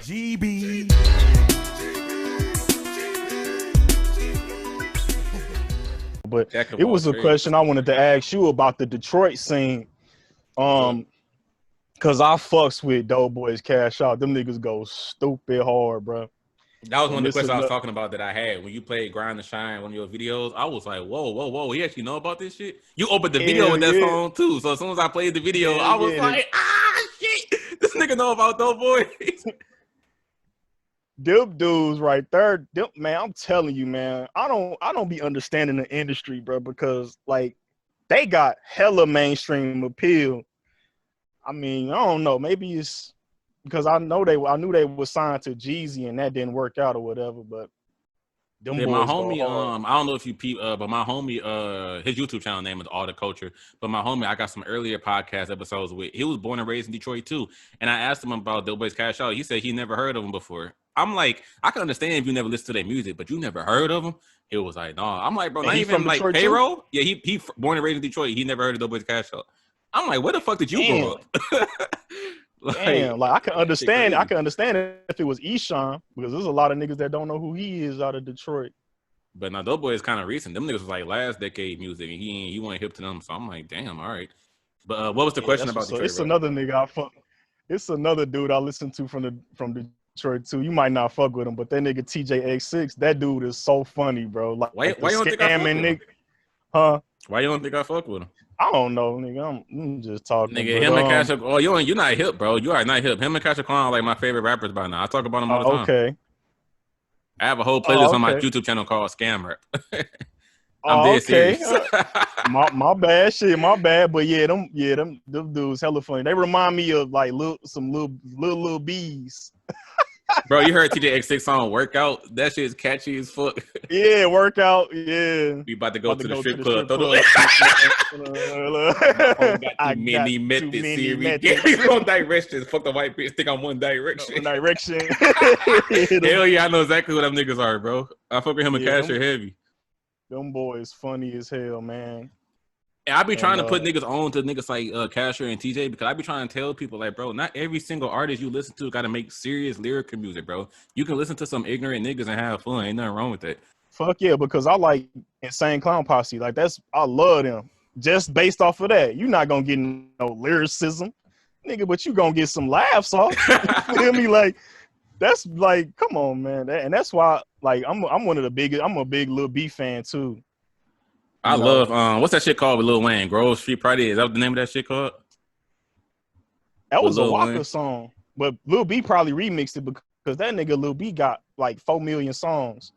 GB. But it was a question I wanted to ask you about the Detroit scene. Cause I fucks with Doughboys Cash Out. Them niggas go stupid hard, bro. That was one of the questions I was talking about that I had when you played Grind to Shine, one of your videos. I was like, whoa. He actually know about this shit? You opened the video with that song too. So as soon as I played the video, I was like, shit. This nigga know about Doughboys. Them dudes right there, man, I'm telling you, man, I don't be understanding the industry, bro, because like they got hella mainstream appeal. I mean, I don't know, maybe it's because I knew they were signed to Jeezy and that didn't work out or whatever, but my homie, I don't know if you peep, but my homie, his YouTube channel name is All the Culture. But my homie, I got some earlier podcast episodes with. He was born and raised in Detroit too, and I asked him about Doughboys Cash Out. He said he never heard of him before. I'm like, I can understand if you never listened to their music, but you never heard of them. He was like, no. I'm like, bro, not even like Detroit payroll. Too? Yeah, he born and raised in Detroit. He never heard of Doughboys Cash Out. I'm like, where the fuck did you grow up? Like I can understand. I can understand it if it was Eshawn, because there's a lot of niggas that don't know who he is out of Detroit. But now Doughboy is kind of recent. Them niggas was like last decade music, and he wasn't hip to them. So I'm like, damn, all right. But what was the question about Detroit? It's another nigga I fuck. It's another dude I listen to from Detroit too. You might not fuck with him, but that nigga TJX6, that dude is so funny, bro. Like, why you don't think I fuck with him? Huh? Why you don't think I fuck with him? I don't know, nigga. I'm just talking. Nigga, him and Cash Up. Oh, you're not hip, bro. You are not hip. Him and Cash Up are like my favorite rappers by now. I talk about them all the time. Okay. I have a whole playlist on my YouTube channel called Scam Rap. I'm dead serious. my bad, shit, my bad. But them dudes hella funny. They remind me of like some little bees. Bro, you heard TJX6 song Workout? That shit is catchy as fuck. Yeah, Workout. Yeah. We about to go to the strip club. I got too many methods here. We on directions. Fuck the white bitch. Think I'm One Direction. Hell yeah, I know exactly who them niggas are, bro. I fuck with him and Cash are heavy. Them boys funny as hell, man. And I be trying to put niggas on to niggas like Casher and TJ, because I be trying to tell people like, bro, not every single artist you listen to got to make serious lyrical music, bro. You can listen to some ignorant niggas and have fun. Ain't nothing wrong with that. Fuck yeah, because I like Insane Clown Posse. Like I love them. Just based off of that, you're not gonna get no lyricism, nigga, but you gonna get some laughs off. You feel me? Like that's like, come on, man. And that's why, like, I'm one of the biggest. I'm a big Lil B fan too. I love what's that shit called with Lil Wayne? Grove Street Party. Is that what the name of that shit called? That was a Waka song, but Lil B probably remixed it because that nigga Lil B got like 4 million songs.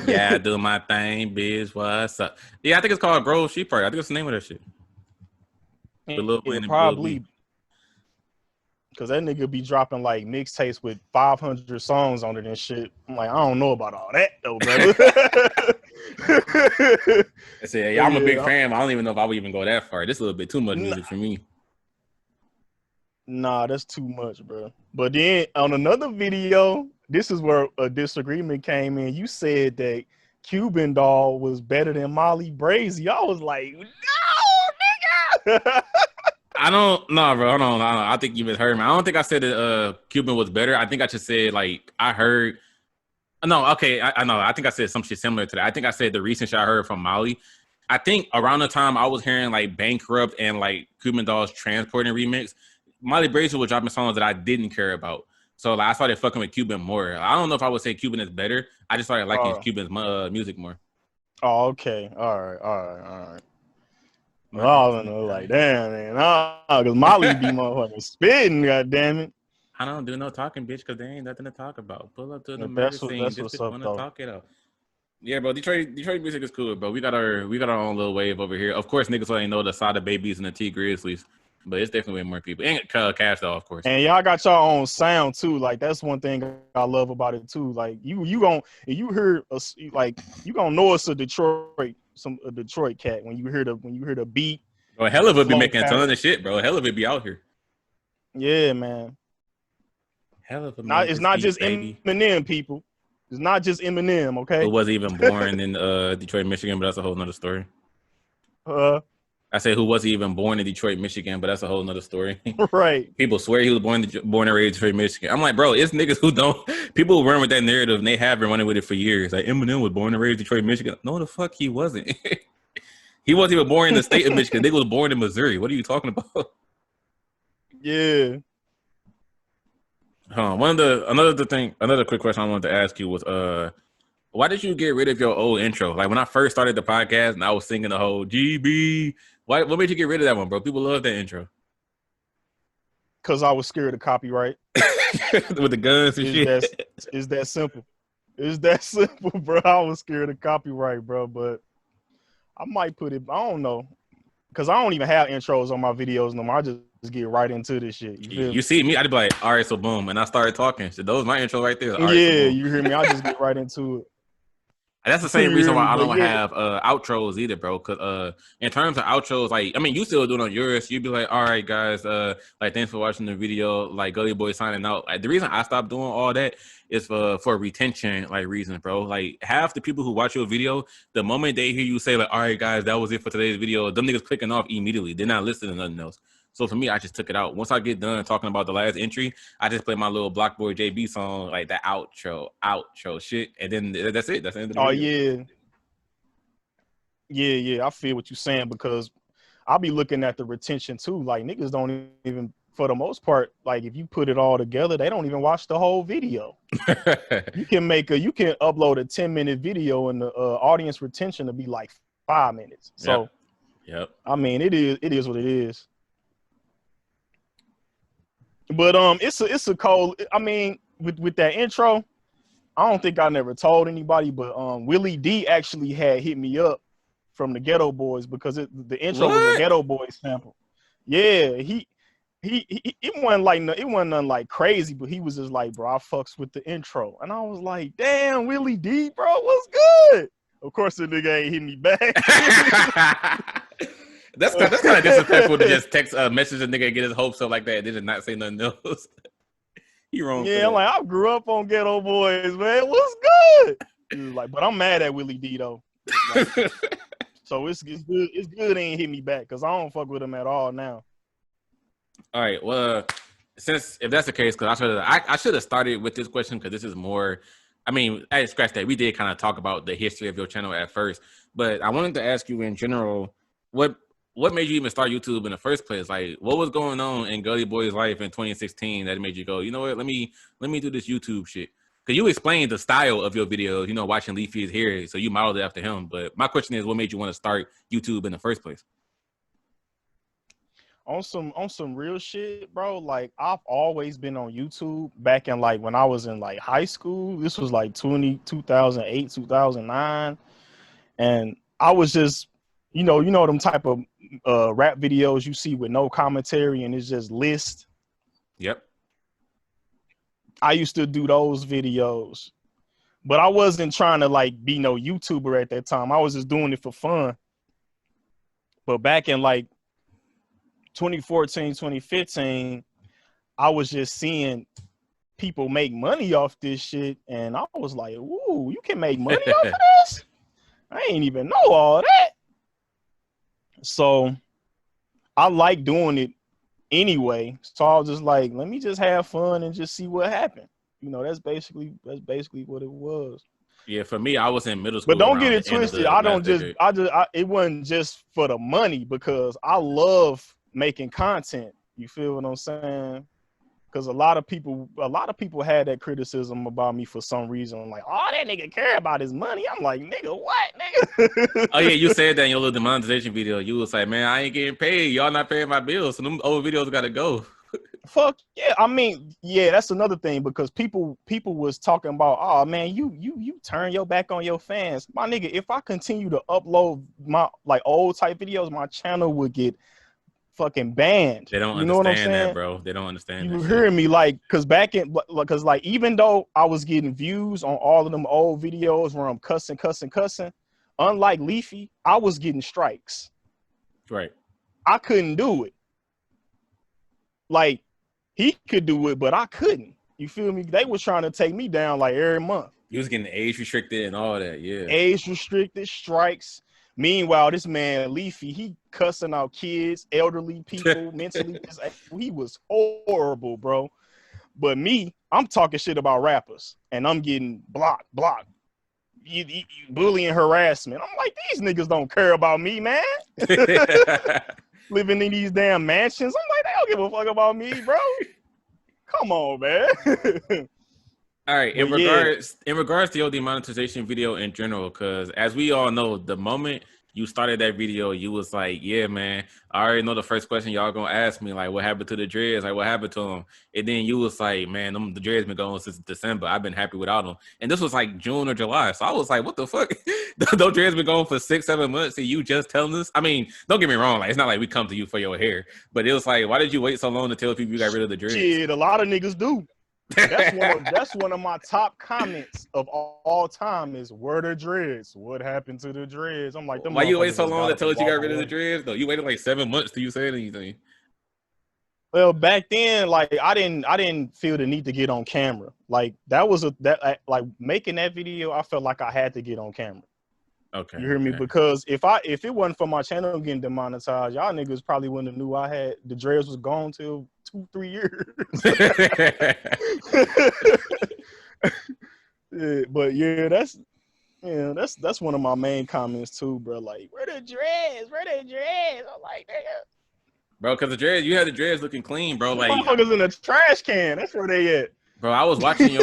Yeah, I do my thing, bitch. What's up? Yeah, I think it's called Grove Street Party. I think it's the name of that shit. Probably because that nigga be dropping like mixtapes with 500 songs on it and shit. I'm like, I don't know about all that though, brother. I said, yeah, I'm a big fan, but I don't even know if I would even go that far. This is a little bit too much music for me. Nah, that's too much, bro. But then on another video, this is where a disagreement came in. You said that Cuban Doll was better than Molly Brazy. I was like, no, nigga. I don't know, bro. Hold on. I think you misheard me. I don't think I said that Cuban was better. I think I just said, like, I heard. No, okay. I know. I think I said some shit similar to that. I think I said the recent shit I heard from Molly. I think around the time I was hearing, like, Bankrupt and, like, Cuban Doll's Transporting remix, Molly Brazy was dropping songs that I didn't care about. So, like, I started fucking with Cuban more. I don't know if I would say Cuban is better. I just started liking Cuban's music more. Oh, okay. All right. Well, I was like, damn, man. Because Molly be motherfucking spitting, goddammit. I don't do no talking, bitch, because there ain't nothing to talk about. Pull up to the murder scene. This bitch want to talk it out. Yeah, bro. Detroit music is cool, bro. We got our own little wave over here. Of course, niggas ain't know the Sada Babies and the T Grizzlies, but it's definitely way more people. And Cash though, of course. And y'all got your own sound too. Like that's one thing I love about it too. Like you hear us, like you gonna know it's a Detroit cat when you hear the beat. Bro, hell of it be making tons of shit, bro. Hell of it be out here. Yeah, man. Hell of a it's not just Eminem, people. It's not just Eminem, okay? Who wasn't even born in Detroit, Michigan, but that's a whole nother story. I said who wasn't even born in Detroit, Michigan, but that's a whole nother story. Right. People swear he was born and raised in Detroit, Michigan. I'm like, bro, it's niggas who don't. People run with that narrative, and they have been running with it for years. Like Eminem was born and raised in Detroit, Michigan. No, the fuck he wasn't. He wasn't even born in the state of Michigan. Nigga was born in Missouri. What are you talking about? Yeah. Another quick question I wanted to ask you was, why did you get rid of your old intro? Like when I first started the podcast and I was singing the whole GB, what made you get rid of that one, bro? People love that intro. Because I was scared of copyright. With the guns and shit. It's that simple. It's that simple, bro. I was scared of copyright, bro. But I might put it, I don't know. Because I don't even have intros on my videos no more. I just get right into this shit. You see me, I'd be like, all right, so boom. And I started talking. So those my intro right there. All right, yeah, so you hear me? I just get right into it. And that's the same reason why I don't have outros either, bro. Because in terms of outros, like, I mean, you still do it on yours. You'd be like, all right, guys, like, thanks for watching the video. Like, Gulley Boy signing out. Like, the reason I stopped doing all that is for retention, like, reasons, bro. Like, half the people who watch your video, the moment they hear you say, like, all right, guys, that was it for today's video, them niggas clicking off immediately. They're not listening to nothing else. So for me, I just took it out. Once I get done talking about the last entry, I just play my little Block Boy JB song, like that outro shit, and then that's it. That's the end of the video. Yeah. I feel what you're saying because I'll be looking at the retention too. Like niggas don't even, for the most part, like if you put it all together, they don't even watch the whole video. You can upload a 10-minute video and the audience retention to be like 5 minutes. So, yep. I mean, it is what it is. But it's a cold. I mean, with that intro, I don't think I never told anybody, but Willie D actually had hit me up from the Ghetto Boys because the intro was a Ghetto Boys sample. Yeah, it wasn't nothing like crazy, but he was just like, bro, I fucks with the intro, and I was like, damn, Willie D, bro, what's good? Of course, the nigga ain't hit me back. That's kind of disrespectful to just text message a nigga and get his hopes up like that. They did not say nothing else. He wrong. Yeah, like I grew up on Ghetto Boys, man. What's good? He was like, but I'm mad at Willie D though. Like, so it's good. It's good. They ain't hit me back because I don't fuck with him at all now. All right. Well, if that's the case, because I should have started with this question because this is more. I mean, I scratched that. We did kind of talk about the history of your channel at first, but I wanted to ask you in general, what made you even start YouTube in the first place? Like, what was going on in Gulley Boy's life in 2016 that made you go, you know what, let me do this YouTube shit? Because you explained the style of your videos, you know, watching Leafy's hair, so you modeled it after him. But my question is, what made you want to start YouTube in the first place? On some real shit, bro. Like I've always been on YouTube back in like when I was in like high school. This was like 2008, 2009, and I was just, you know them type of rap videos you see with no commentary and it's just list. Yep. I used to do those videos, but I wasn't trying to like be no YouTuber at that time. I was just doing it for fun. But back in like 2014, 2015, I was just seeing people make money off this shit. And I was like, ooh, you can make money off of this? I ain't even know all that. So I like doing it anyway. So I was just like, let me just have fun and just see what happened. You know, that's basically what it was. Yeah, for me, I was in middle school. But don't get it twisted. It wasn't just for the money because I love making content. You feel what I'm saying? Because a lot of people had that criticism about me for some reason. Like, oh, that nigga care about his money. I'm like, nigga, what, nigga? Oh yeah, you said that in your little demonetization video. You was like, man, I ain't getting paid. Y'all not paying my bills, so them old videos gotta go. Fuck yeah. I mean, yeah, that's another thing because people was talking about, oh man, you turn your back on your fans. My nigga, if I continue to upload my like old type videos, my channel would get fucking banned. They don't understand that, bro. They don't understand that. You hearing me? Like, cause like even though I was getting views on all of them old videos where I'm cussing, unlike Leafy, I was getting strikes. Right. I couldn't do it. Like he could do it, but I couldn't. You feel me? They was trying to take me down like every month. You was getting age restricted and all that, yeah. Age restricted, strikes. Meanwhile, this man Leafy, he cussing out kids, elderly people, mentally disabled. He was horrible, bro. But me, I'm talking shit about rappers, and I'm getting blocked. You bullying, harassment. I'm like, these niggas don't care about me, man. Living in these damn mansions. I'm like, they don't give a fuck about me, bro. Come on, man. All right, in But regards to your demonetization video in general, because as we all know, the moment you started that video, you was like, yeah, man, I already know the first question y'all gonna ask me, like, what happened to the dreads? Like, what happened to them? And then you was like, man, the dreads been going since December. I've been happy without them. And this was like June or July. So I was like, what the fuck? Those dreads been going for 6-7 months and you just telling us? I mean, don't get me wrong. Like, it's not like we come to you for your hair. But it was like, why did you wait so long to tell people you got rid of the dreads? shit, a lot of niggas do. That's one of my top comments of all time is where the dreads? What happened to the dreads? I'm like, why you wait so long to tell us you got rid of the dreads? Though you waited like 7 months till you said anything. Well, back then, like I didn't feel the need to get on camera. Like like making that video, I felt like I had to get on camera. Okay. You hear me? Because if it wasn't for my channel getting demonetized, y'all niggas probably wouldn't have knew I had the dreads was gone till 2-3 years. Yeah, but yeah, that's one of my main comments too, bro. Like, where the dreads? Where the dreads? I'm like, nigga. Bro, because the dreads, you had the dreads looking clean, bro. Like, motherfuckers in a trash can. That's where they at. Bro, I was watching your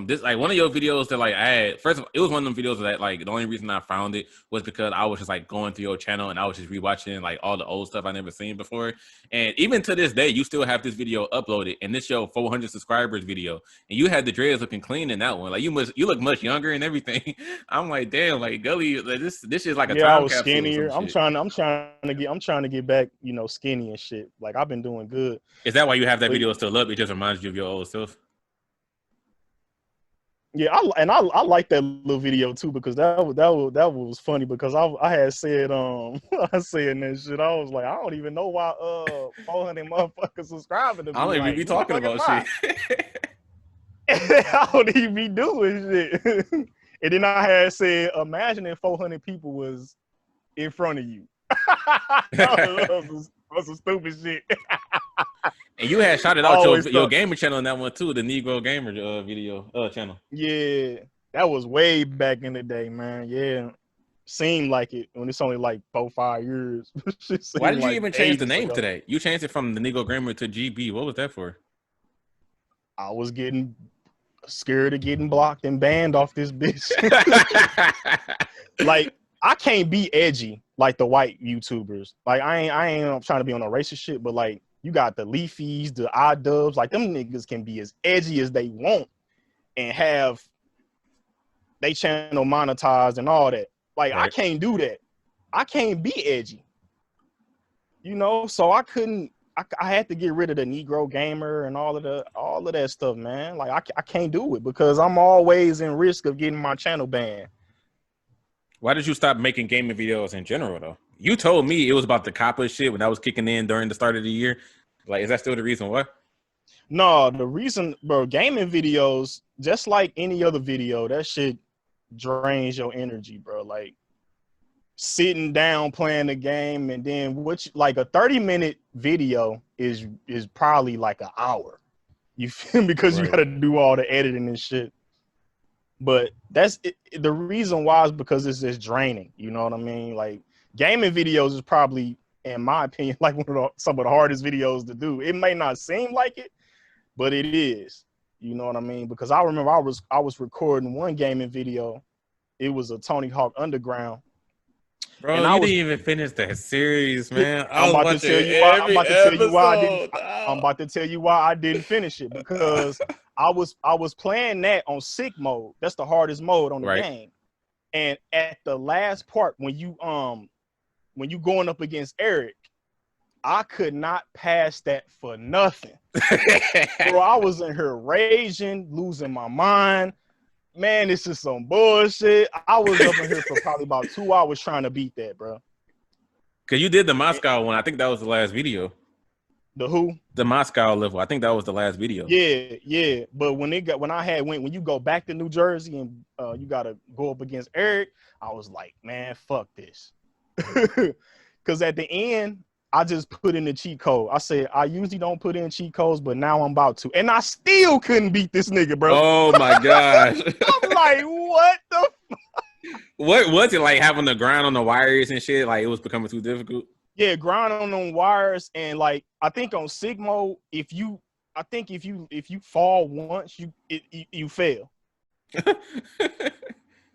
this like one of your videos that like I had first of all, it was one of them videos that like the only reason I found it was because I was just like going through your channel and I was just rewatching like all the old stuff I never seen before. And even to this day, you still have this video uploaded and this your 400 subscribers video. And you had the dreads looking clean in that one. Like you look much younger and everything. I'm like, damn, like Gulley, like, this is like a time I was capsule skinnier. I'm trying to get back, skinny and shit. Like I've been doing good. Is that why you have that video still up? It just reminds you of your old self. Yeah, I like that little video too because that was funny because I had said I said that shit. I was like, I don't even know why 400 motherfuckers subscribing to me. I don't even be talking about shit. I don't even be doing shit. And then I had said, imagine if 400 people was in front of you. That was some stupid shit. And you had shouted out your gamer channel on that one too, the Negro Gamer video channel. Yeah, that was way back in the day, man. Yeah, seemed like it when it's only like 4-5 years. Why did you even change the name to that? You changed it from the Negro Gamer to GB. What was that for? I was getting scared of getting blocked and banned off this bitch. Like I can't be edgy like the white YouTubers. Like I ain't trying to be on a racist shit, but like. You got the Leafies, the iDubbbz, like them niggas can be as edgy as they want and have they channel monetized and all that. Like right. I can't do that. I can't be edgy. So I couldn't. I had to get rid of the Negro Gamer and all of that stuff, man. Like I can't do it because I'm always in risk of getting my channel banned. Why did you stop making gaming videos in general, though? You told me it was about the copper shit when I was kicking in during the start of the year. Like, is that still the reason why? No, the reason, bro, gaming videos, just like any other video, that shit drains your energy, bro. Like, sitting down playing the game and then like a 30-minute video is probably like an hour. You feel me? Because you got to do all the editing and shit. But that's it. The reason why is because it's just draining. You know what I mean? Like gaming videos is probably, in my opinion, like some of the hardest videos to do. It may not seem like it, but it is. You know what I mean? Because I remember I was recording one gaming video. It was a Tony Hawk Underground. Bro, and you didn't even finish that series, man. I'm about to tell you why I didn't finish it because I was playing that on sick mode. That's the hardest mode on the game. And at the last part, when you going up against Eric, I could not pass that for nothing. Bro, I was in here raging, losing my mind. Man, this is some bullshit. I was up in here for probably about 2 hours trying to beat that, bro. Cause you did the Moscow one. I think that was the last video. The who? The Moscow level. I think that was the last video. Yeah. But when you go back to New Jersey and you gotta go up against Eric, I was like, man, fuck this. Because at the end, I just put in the cheat code. I said, I usually don't put in cheat codes, but now I'm about to. And I still couldn't beat this nigga, bro. Oh my gosh. I'm like, what the What was it like having to grind on the wires and shit? Like it was becoming too difficult? Yeah, grind on them wires. And like I think on Sigmo, if you fall once, you fail.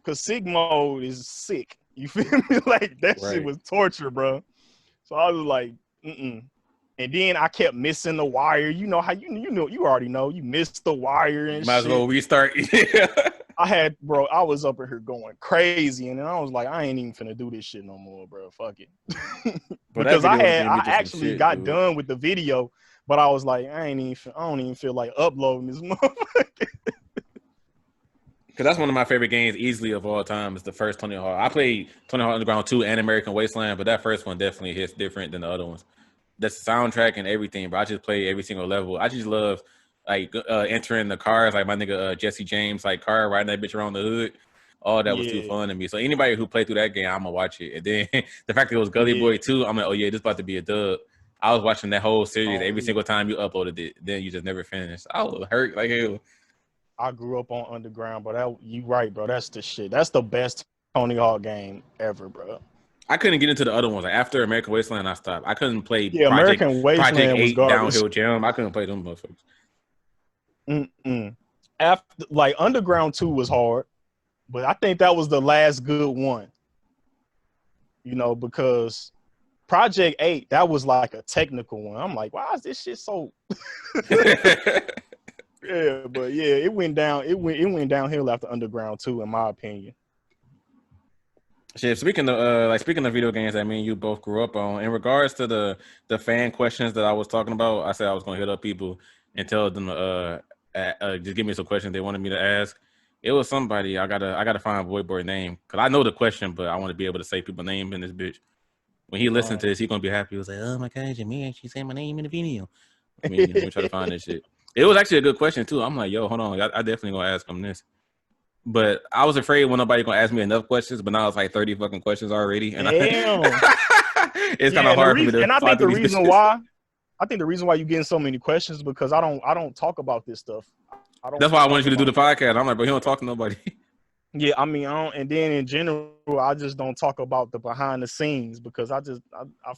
Cause Sigmo is sick. You feel me? Like that shit was torture, bro. So I was like, And then I kept missing the wire. You know how you already know you missed the wire and might shit. as well restart. I was up in here going crazy, and then I was like, I ain't even finna do this shit no more, bro. Fuck it. Because I actually got done with the video, but I was like, I don't even feel like uploading this motherfucker. Because that's one of my favorite games easily of all time is the first Tony Hawk. I played Tony Hawk Underground 2 and American Wasteland, but that first one definitely hits different than the other ones. That's the soundtrack and everything, but I just play every single level. I just love like entering the cars, like my nigga Jesse James, like car riding that bitch around the hood. All that was too fun to me. So anybody who played through that game, I'm gonna watch it. And then the fact that it was Gulley Boy too, I'm like, oh yeah, this about to be a dub. I was watching that whole series every single time you uploaded it. Then you just never finished. I was hurt like hell. I grew up on Underground, but you right, bro. That's the shit. That's the best Tony Hawk game ever, bro. I couldn't get into the other ones. Like after American Wasteland, I stopped. I couldn't play American Wasteland Project was 8 garbage. Downhill Jam. I couldn't play them motherfuckers. After like Underground 2 was hard, but I think that was the last good one. You know, because Project 8, that was like a technical one. I'm like, why is this shit so Yeah, but yeah, it went downhill after Underground 2, in my opinion. Shit, speaking of video games that me and you both grew up on, in regards to the fan questions that I was talking about, I said I was gonna hit up people and tell them just give me some questions they wanted me to ask. It was somebody I gotta find Boy name because I know the question, but I want to be able to say people's name in this bitch. When he listens to this, he's gonna be happy. He was like, "Oh my god, Jamie, she saying my name in the video." I mean, let me try to find this shit. It was actually a good question too. I'm like, yo, hold on, I definitely gonna ask him this. But I was afraid when nobody gonna ask me enough questions. But now it's like 30 fucking questions already, and it's kind of hard for me to. And I think the reason why you're getting so many questions because I don't talk about this stuff. That's why I wanted you to do the podcast. I'm like, but he don't talk to nobody. Yeah, I mean, and then in general, I just don't talk about the behind the scenes because I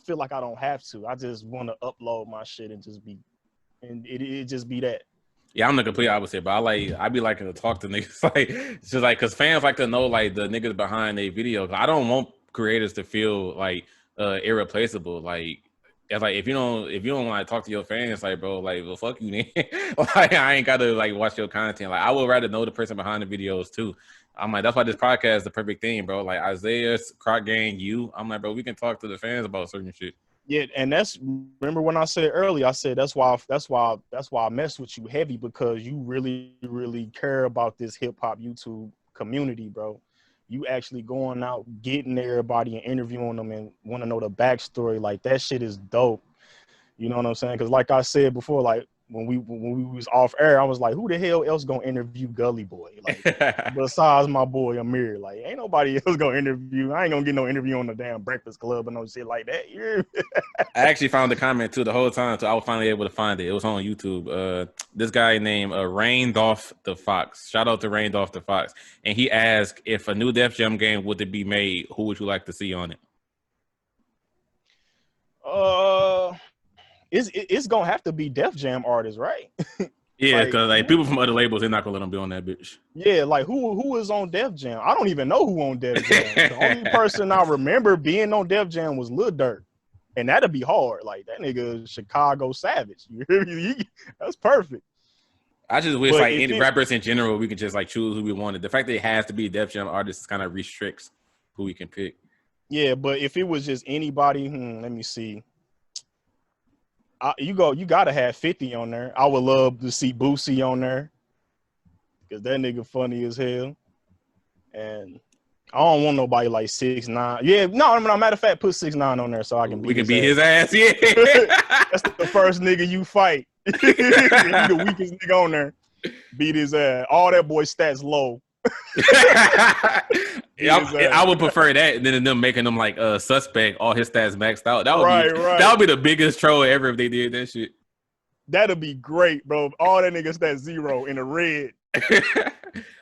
feel like I don't have to. I just want to upload my shit and it just be that. Yeah, I'm the complete opposite, but I be liking to talk to niggas. Like, it's just like, cause fans like to know like the niggas behind their videos. I don't want creators to feel like irreplaceable. Like, it's like if you don't want to talk to your fans, like bro, like well fuck you, man. Like I ain't gotta like watch your content. Like I would rather know the person behind the videos too. I'm like, that's why this podcast is the perfect thing, bro. Like Isaiah's Croc Gang, you. I'm like, bro, we can talk to the fans about certain shit. Yeah, and remember when I said earlier, I said that's why I mess with you heavy because you really, really care about this hip hop YouTube community, bro. You actually going out, getting everybody and interviewing them and want to know the backstory. Like that shit is dope. You know what I'm saying? Because like I said before, like when we was off air, I was like, who the hell else gonna interview Gulley Boy? Like besides my boy Amir, like ain't nobody else gonna interview. I ain't gonna get no interview on the damn Breakfast Club and no shit like that. Yeah. I actually found the comment too the whole time, so I was finally able to find it. It was on YouTube. This guy named Raindolph the Fox. Shout out to Raindolph the Fox, and he asked if a new Def Jam game would it be made, who would you like to see on it? It's gonna have to be Def Jam artists, right? Yeah, because like people from other labels, they're not gonna let them be on that bitch. Yeah, like who is on Def Jam? I don't even know who on Def Jam. The only person I remember being on Def Jam was Lil Durk, and that'd be hard. Like that nigga is Chicago Savage. You hear me? That's perfect. I just wish like any rappers in general, we could just like choose who we wanted. The fact that it has to be Def Jam artists kind of restricts who we can pick. Yeah, but if it was just anybody, let me see. You gotta have 50 on there. I would love to see Boosie on there because that nigga funny as hell. And I don't want nobody like 6ix9ine. Yeah, no, matter of fact, put 6ix9ine on there so I can beat his ass. Yeah, that's the first nigga you fight. He the weakest nigga on there. Beat his ass. All that boy stats low. I would prefer that than them making them like a suspect, all his stats maxed out. That would that would be the biggest troll ever if they did that shit. That'd be great, bro. All that niggas that 0 in the red.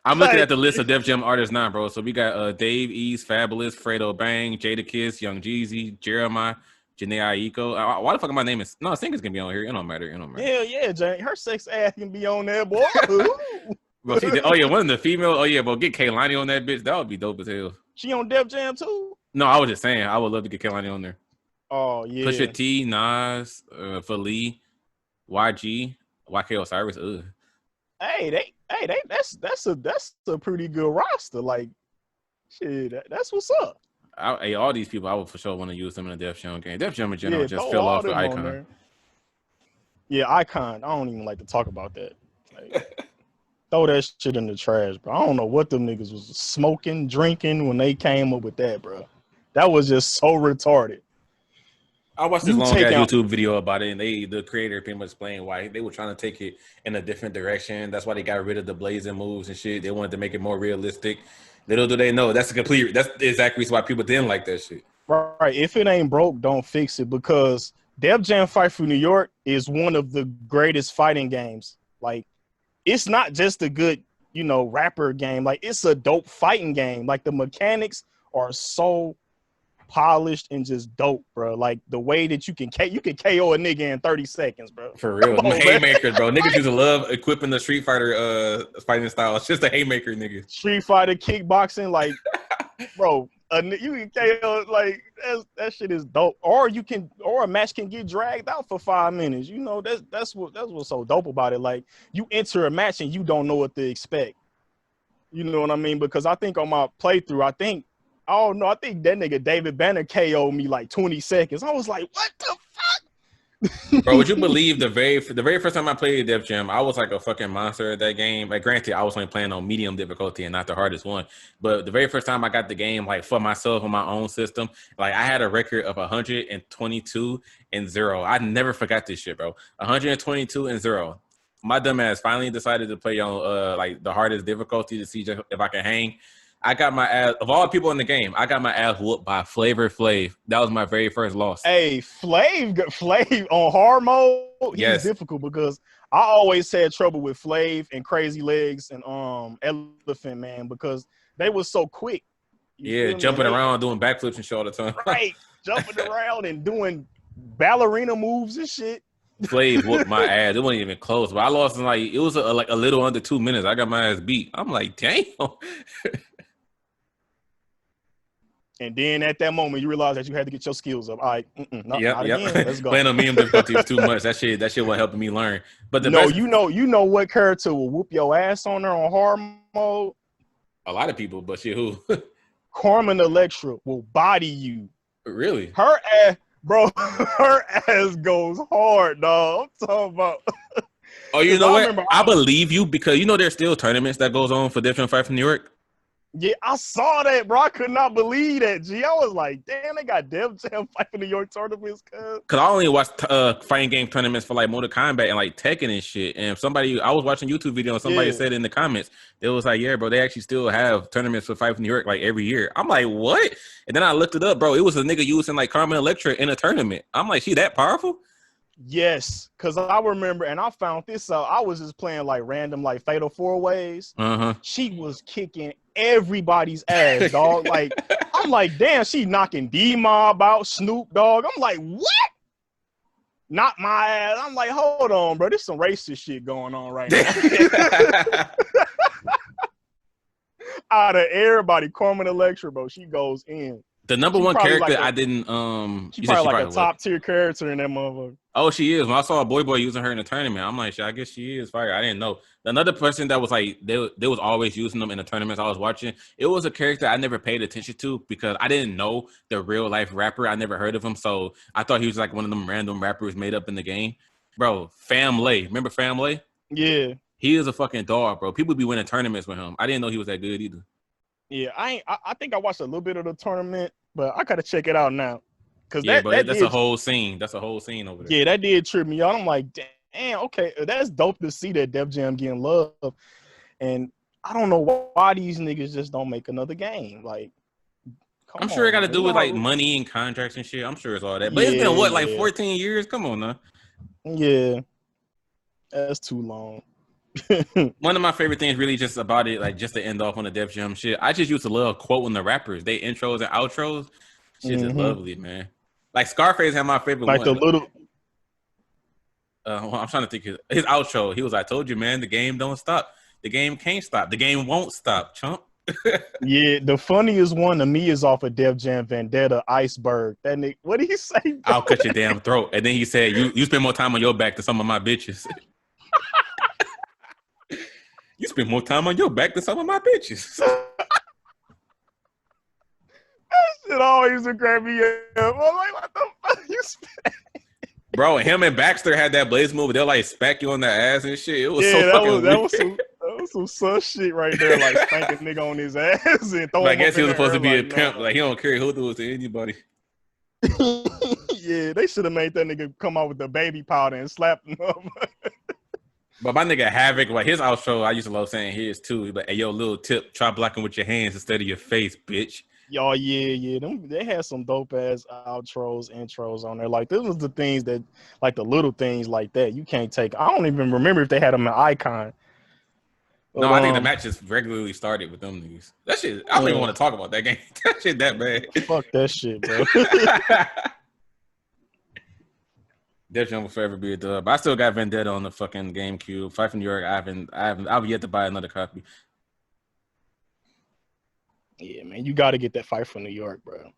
I'm looking at the list of Def Jam artists now, bro. So we got Dave East, Fabulous, Fredo Bang, Jadakiss, Young Jeezy, Jeremiah, Janae Aiko. Why the fuck am I naming? No, singers can be on here. It don't matter. Hell yeah, Jane. Her sex ass can be on there, boy. Bro, one of the female. Oh yeah, bro, get Kaylani on that bitch. That would be dope as hell. She on Def Jam too? No, I was just saying. I would love to get Kaylani on there. Oh yeah. Pusha T, Nas, Philly, YG, YK Osiris. Ugh. Hey, that's a pretty good roster. Like, shit, that's what's up. All these people, I would for sure want to use them in a Def Jam game. Def Jam in general just fell off the Icon. Yeah, Icon. I don't even like to talk about that. Like, throw that shit in the trash, bro. I don't know what them niggas was smoking, drinking when they came up with that, bro. That was just so retarded. I watched this long YouTube video about it, and the creator pretty much explained why they were trying to take it in a different direction. That's why they got rid of the blazing moves and shit. They wanted to make it more realistic. Little do they know that's the exact reason why people didn't like that shit. Right. If it ain't broke, don't fix it, because Def Jam Fight for New York is one of the greatest fighting games. Like, it's not just a good, rapper game. Like, it's a dope fighting game. Like, the mechanics are so polished and just dope, bro. Like, the way that you can KO a nigga in 30 seconds, bro. For real. Haymakers, bro. Niggas used to love equipping the Street Fighter fighting style. It's just a haymaker, nigga. Street Fighter, kickboxing, like, bro, you can KO, like, that shit is dope. Or a match can get dragged out for 5 minutes. That's what's so dope about it. Like, you enter a match and you don't know what to expect. You know what I mean? Because I think on my playthrough, I think that nigga David Banner KO'd me like 20 seconds. I was like, what the fuck? Bro, would you believe the very first time I played Def Jam, I was like a fucking monster at that game. Like, granted, I was only playing on medium difficulty and not the hardest one. But the very first time I got the game, like, for myself on my own system, like, I had a record of 122-0. I never forgot this shit, bro. 122-0. My dumb ass finally decided to play on like the hardest difficulty to see if I can hang. I got my ass, of all people in the game, I got my ass whooped by Flavor Flav. That was my very first loss. Hey, Flav on hard mode, he's difficult, because I always had trouble with Flav and Crazy Legs and Elephant Man, because they were so quick. Jumping around, doing backflips and shit all the time. Right, jumping around and doing ballerina moves and shit. Flav whooped my ass. It wasn't even close, but I lost in it was like a little under 2 minutes. I got my ass beat. I'm like, damn. And then at that moment, you realize that you had to get your skills up. All right, not again. Let's go. Playing on medium difficulty was too much. That shit wasn't helping me learn. But you know what character will whoop your ass on there on hard mode? A lot of people, but shit, who? Carmen Electra will body you. Really? Her ass, bro. Her ass goes hard, dog. I'm talking about. Oh, you know what? I believe you, because there's still tournaments that goes on for different Fight from New York. Yeah, I saw that, bro. I could not believe that, G. I was like, damn, they got Def Jam Fight for New York tournaments, cuz. Because I only watch fighting game tournaments for like Mortal Kombat and like Tekken and shit. And I was watching YouTube video and somebody said in the comments, it was like, yeah, bro, they actually still have tournaments for Fight for New York like every year. I'm like, what? And then I looked it up, bro. It was a nigga using like Carmen Electra in a tournament. I'm like, she that powerful? Yes, because I remember, and I found this out. I was just playing like random, like Fatal 4-Ways. She was kicking everybody's ass, dog. Like, I'm like, damn, she knocking D-Mob out, Snoop Dogg. I'm like, what? Not my ass. I'm like, hold on, bro. There's some racist shit going on right now. Out of everybody, Carmen Electra, bro, she goes in. The number one character I didn't She probably like a top tier character in that motherfucker. Oh, she is. When I saw a boy using her in the tournament, I'm like, I guess she is fire. I didn't know. Another person that was like, they was always using them in the tournaments I was watching. It was a character I never paid attention to because I didn't know the real life rapper. I never heard of him, so I thought he was like one of them random rappers made up in the game. Bro, Fam Lay. Remember Fam Lay? Yeah. He is a fucking dog, bro. People be winning tournaments with him. I didn't know he was that good either. Yeah, I think I watched a little bit of the tournament, but I gotta check it out now. Cause that's a whole scene. That's a whole scene over there. Yeah, that did trip me out. I'm like, damn, okay, that's dope to see that Def Jam getting love. And I don't know why these niggas just don't make another game. Like, I'm sure it got to do with like how... money and contracts and shit. I'm sure it's all that. But it's been what, like 14 years? Come on now. Yeah, that's too long. One of my favorite things really just about it, like just to end off on the Def Jam shit, I just used to love quoting the rappers. They intros and outros. Shit is lovely, man. Like Scarface had my favorite like one. The little... I'm trying to think his outro. He was, I told you, man, the game don't stop. The game can't stop. The game won't stop, chump. Yeah, the funniest one to me is off of Def Jam Vendetta, Iceberg. That nigga, what did he say, bro? I'll cut your damn throat. And then he said, you spend more time on your back than some of my bitches. You spend more time on your back than some of my bitches. That shit always would grab me up. I'm like, what the fuck you spend? Bro, him and Baxter had that Blaze move. They'll like smack you on the ass and shit. It was so fucking weird. That was some sus shit right there, like spanking nigga on his ass and throwing. I guess he was supposed to be a pimp. Like he don't care who do it to anybody. Yeah, they should have made that nigga come out with the baby powder and slap him up. But my nigga Havoc, like his outro, I used to love saying his too. But hey, yo, little tip, try blocking with your hands instead of your face, bitch. Y'all, yeah. They had some dope ass outros, intros on there. Like, this was the things that, like the little things like that, you can't take. I don't even remember if they had them in Icon. But, no, I think the match just regularly started with them niggas. That shit, I don't even want to talk about that game. That shit that bad. Fuck that shit, bro. Def Jam will forever be a dub. But I still got Vendetta on the fucking GameCube. Fight from New York. I've yet to buy another copy. Yeah, man, you got to get that Fight for New York, bro.